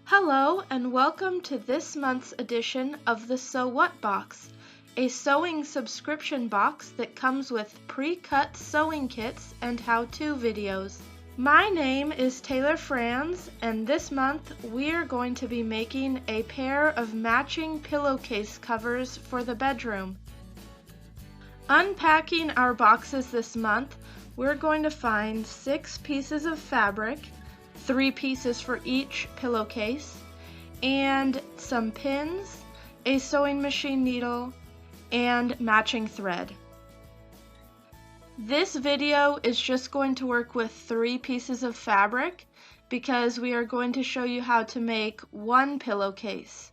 Hello and welcome to this month's edition of the So What Box, a sewing subscription box that comes with pre-cut sewing kits and how-to videos. My name is Taylor Franz, and this month we are going to be making a pair of matching pillowcase covers for the bedroom. Unpacking our boxes this month, we're going to find 6 pieces of fabric, 3 pieces for each pillowcase, and some pins, a sewing machine needle, and matching thread. This video is just going to work with 3 pieces of fabric because we are going to show you how to make one pillowcase.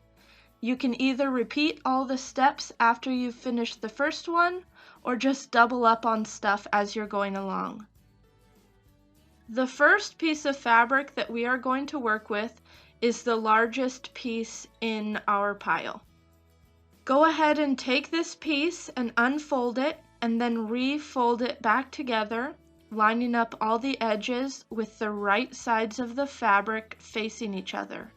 You can either repeat all the steps after you've finished the first one or just double up on stuff as you're going along. The first piece of fabric that we are going to work with is the largest piece in our pile. Go ahead and take this piece and unfold it and then refold it back together, lining up all the edges with the right sides of the fabric facing each other.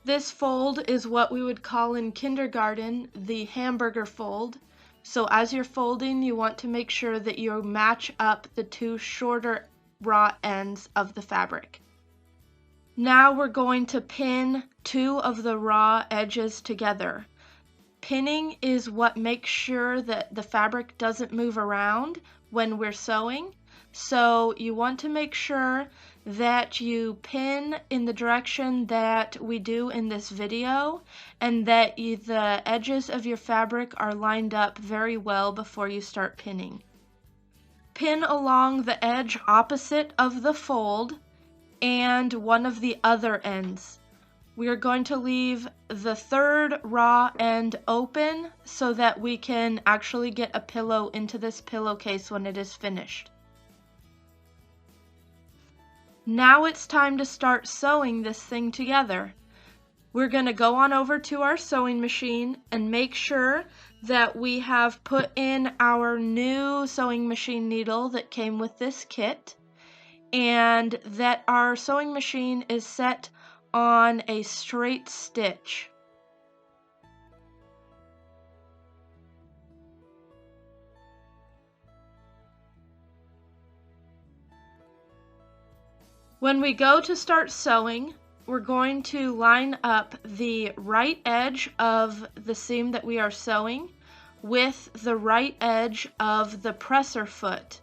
This fold is what we would call in kindergarten the hamburger fold. So as you're folding, you want to make sure that you match up the 2 shorter raw ends of the fabric. Now we're going to pin 2 of the raw edges together. Pinning is what makes sure that the fabric doesn't move around when we're sewing. So you want to make sure that you pin in the direction that we do in this video and that the edges of your fabric are lined up very well before you start pinning. Pin along the edge opposite of the fold and one of the other ends. We are going to leave the 3rd raw end open so that we can actually get a pillow into this pillowcase when it is finished. Now it's time to start sewing this thing together. We're going to go on over to our sewing machine and make sure that we have put in our new sewing machine needle that came with this kit, and that our sewing machine is set on a straight stitch. When we go to start sewing, we're going to line up the right edge of the seam that we are sewing with the right edge of the presser foot.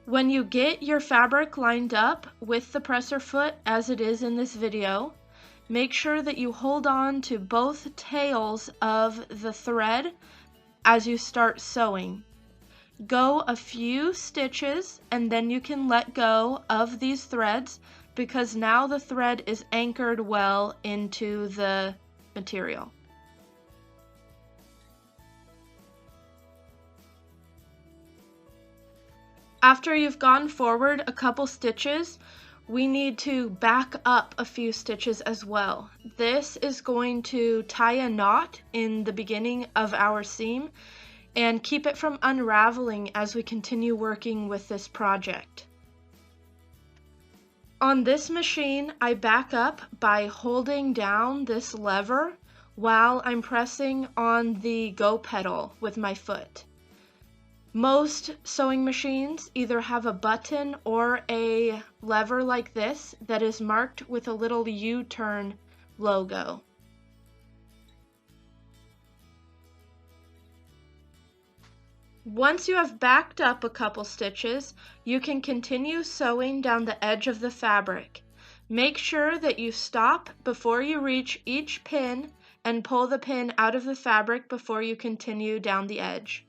When you get your fabric lined up with the presser foot as it is in this video, make sure that you hold on to both tails of the thread as you start sewing. Go a few stitches and then you can let go of these threads because now the thread is anchored well into the material. After you've gone forward a couple stitches, we need to back up a few stitches as well. This is going to tie a knot in the beginning of our seam and keep it from unraveling as we continue working with this project. On this machine, I back up by holding down this lever while I'm pressing on the go pedal with my foot. Most sewing machines either have a button or a lever like this that is marked with a little U-turn logo. Once you have backed up a couple stitches, you can continue sewing down the edge of the fabric. Make sure that you stop before you reach each pin and pull the pin out of the fabric before you continue down the edge.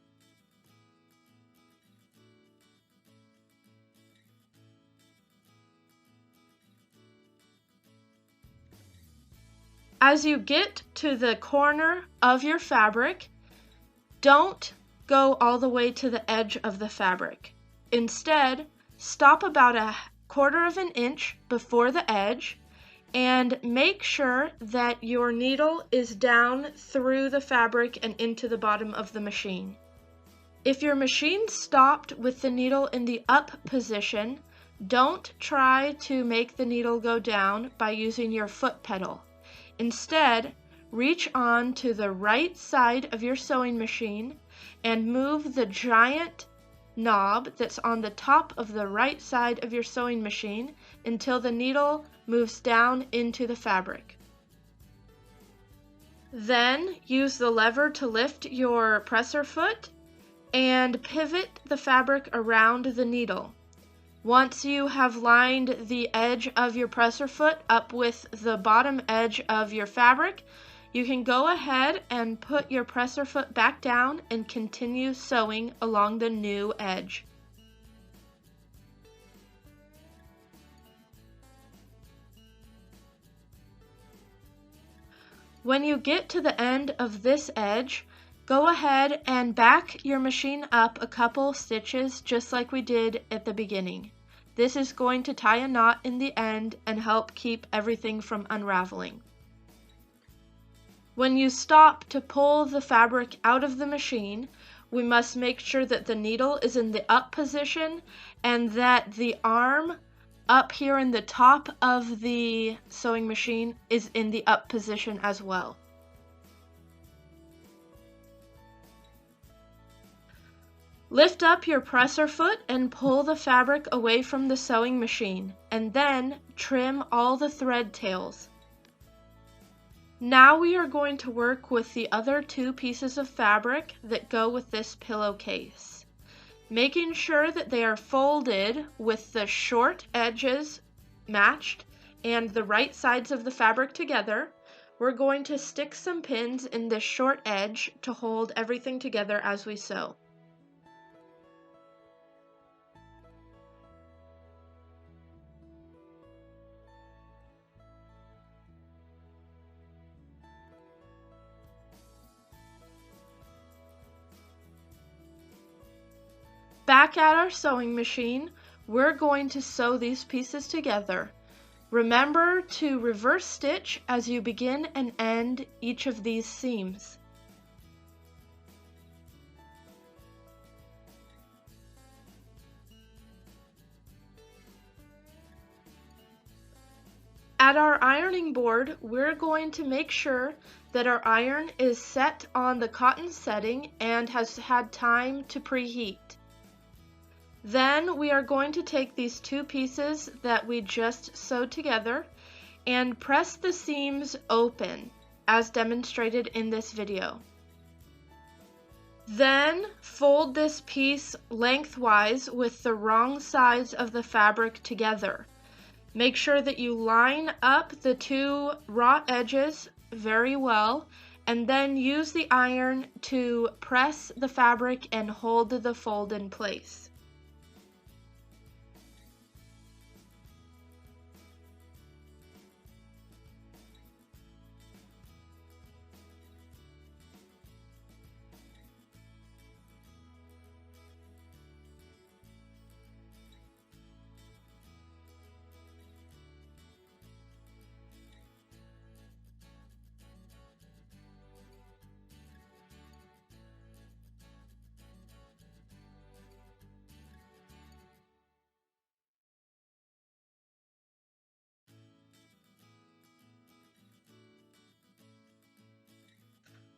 As you get to the corner of your fabric, don't go all the way to the edge of the fabric. Instead, stop about 1/4 inch before the edge and make sure that your needle is down through the fabric and into the bottom of the machine. If your machine stopped with the needle in the up position, Don't try to make the needle go down by using your foot pedal. Instead, reach on to the right side of your sewing machine and move the giant knob that's on the top of the right side of your sewing machine until the needle moves down into the fabric. Then use the lever to lift your presser foot and pivot the fabric around the needle. Once you have lined the edge of your presser foot up with the bottom edge of your fabric, you can go ahead and put your presser foot back down and continue sewing along the new edge. When you get to the end of this edge, go ahead and back your machine up a couple stitches just like we did at the beginning. This is going to tie a knot in the end and help keep everything from unraveling. When you stop to pull the fabric out of the machine, we must make sure that the needle is in the up position and that the arm up here in the top of the sewing machine is in the up position as well. Lift up your presser foot and pull the fabric away from the sewing machine, and then trim all the thread tails. Now we are going to work with the other two pieces of fabric that go with this pillowcase. Making sure that they are folded with the short edges matched and the right sides of the fabric together, we're going to stick some pins in this short edge to hold everything together as we sew. Back at our sewing machine, we're going to sew these pieces together. Remember to reverse stitch as you begin and end each of these seams. At our ironing board, we're going to make sure that our iron is set on the cotton setting and has had time to preheat. Then we are going to take these two pieces that we just sewed together and press the seams open as demonstrated in this video. Then fold this piece lengthwise with the wrong sides of the fabric together. Make sure that you line up the two raw edges very well and then use the iron to press the fabric and hold the fold in place.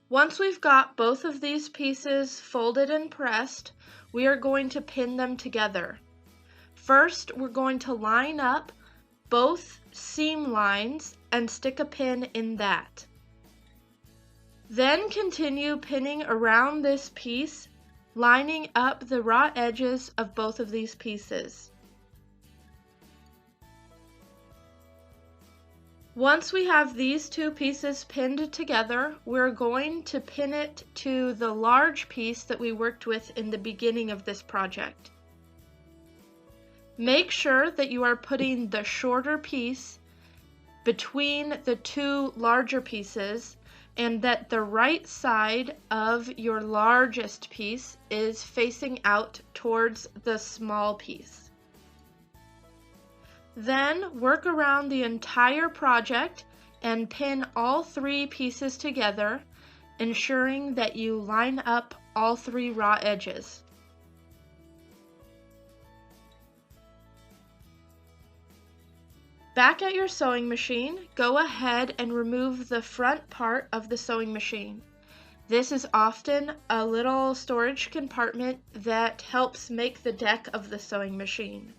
Once we've got both of these pieces folded and pressed, we are going to pin them together. First, we're going to line up both seam lines and stick a pin in that. Then continue pinning around this piece, lining up the raw edges of both of these pieces. Once we have these two pieces pinned together, we're going to pin it to the large piece that we worked with in the beginning of this project. Make sure that you are putting the shorter piece between the two larger pieces and that the right side of your largest piece is facing out towards the small piece. Then work around the entire project and pin all three pieces together, ensuring that you line up all three raw edges. Back at your sewing machine, go ahead and remove the front part of the sewing machine. This is often a little storage compartment that helps make the deck of the sewing machine.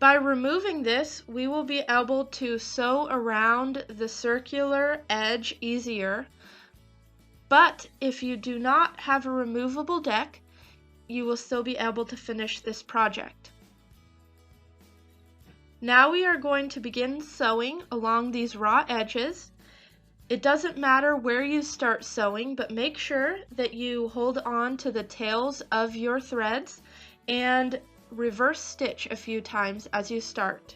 By removing this, we will be able to sew around the circular edge easier, but if you do not have a removable deck, you will still be able to finish this project. Now we are going to begin sewing along these raw edges. It doesn't matter where you start sewing, but make sure that you hold on to the tails of your threads and reverse stitch a few times as you start.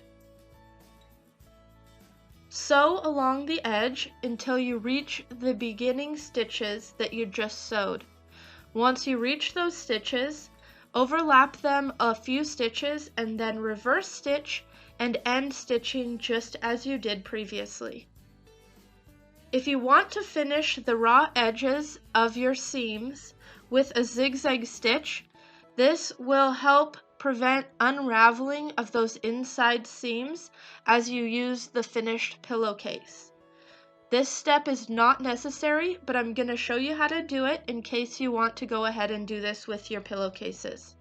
Sew along the edge until you reach the beginning stitches that you just sewed. Once you reach those stitches, overlap them a few stitches and then reverse stitch and end stitching just as you did previously. If you want to finish the raw edges of your seams with a zigzag stitch, this will help prevent unraveling of those inside seams as you use the finished pillowcase. This step is not necessary, but I'm going to show you how to do it in case you want to go ahead and do this with your pillowcases.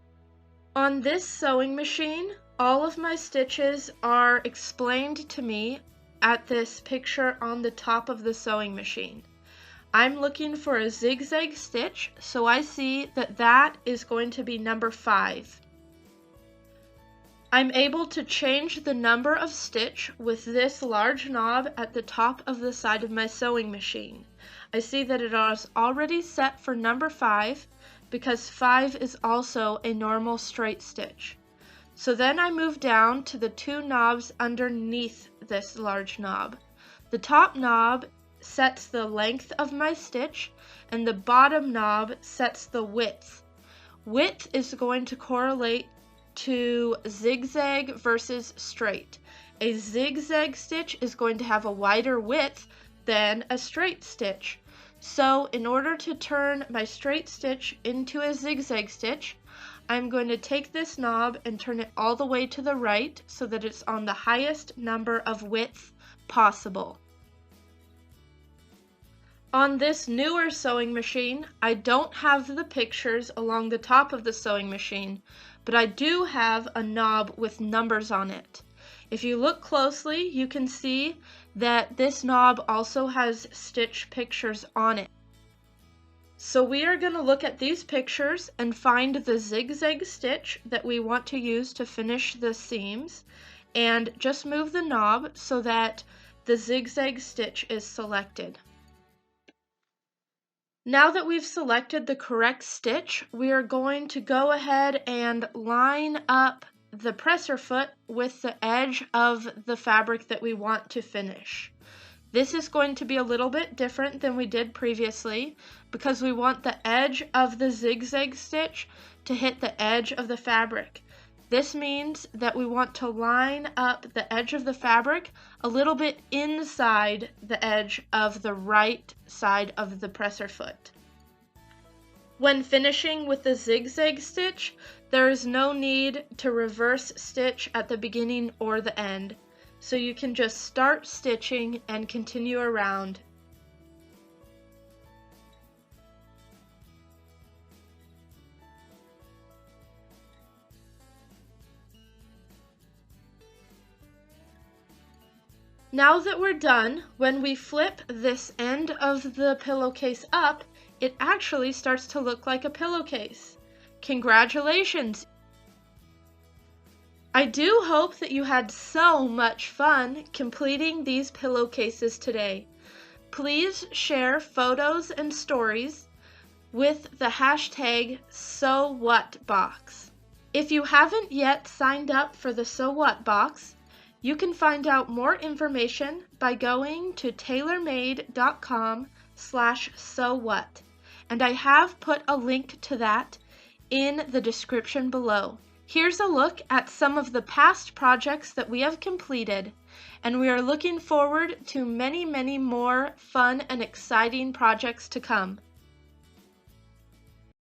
On this sewing machine, all of my stitches are explained to me at this picture on the top of the sewing machine. I'm looking for a zigzag stitch, so I see that that is going to be number 5. I'm able to change the number of stitch with this large knob at the top of the side of my sewing machine. I see that it is already set for number 5 because 5 is also a normal straight stitch. So then I move down to the 2 knobs underneath this large knob. The top knob sets the length of my stitch and the bottom knob sets the width. Width is going to correlate to zigzag versus straight. A zigzag stitch is going to have a wider width than a straight stitch. So in order to turn my straight stitch into a zigzag stitch, I'm going to take this knob and turn it all the way to the right so that it's on the highest number of width possible. On this newer sewing machine, I don't have the pictures along the top of the sewing machine, but I do have a knob with numbers on it. If you look closely, you can see that this knob also has stitch pictures on it. So we are going to look at these pictures and find the zigzag stitch that we want to use to finish the seams, and just move the knob so that the zigzag stitch is selected. Now that we've selected the correct stitch, we are going to go ahead and line up the presser foot with the edge of the fabric that we want to finish. This is going to be a little bit different than we did previously because we want the edge of the zigzag stitch to hit the edge of the fabric. This means that we want to line up the edge of the fabric a little bit inside the edge of the right side of the presser foot. When finishing with the zigzag stitch, there is no need to reverse stitch at the beginning or the end, so you can just start stitching and continue around. Now that we're done, when we flip this end of the pillowcase up, it actually starts to look like a pillowcase. Congratulations! I do hope that you had so much fun completing these pillowcases today. Please share photos and stories with the hashtag SewWhatBox. If you haven't yet signed up for the So What box, you can find out more information by going to tailormade.com/sewwhat, and I have put a link to that in the description below. Here's a look at some of the past projects that we have completed, and we are looking forward to many, many more fun and exciting projects to come.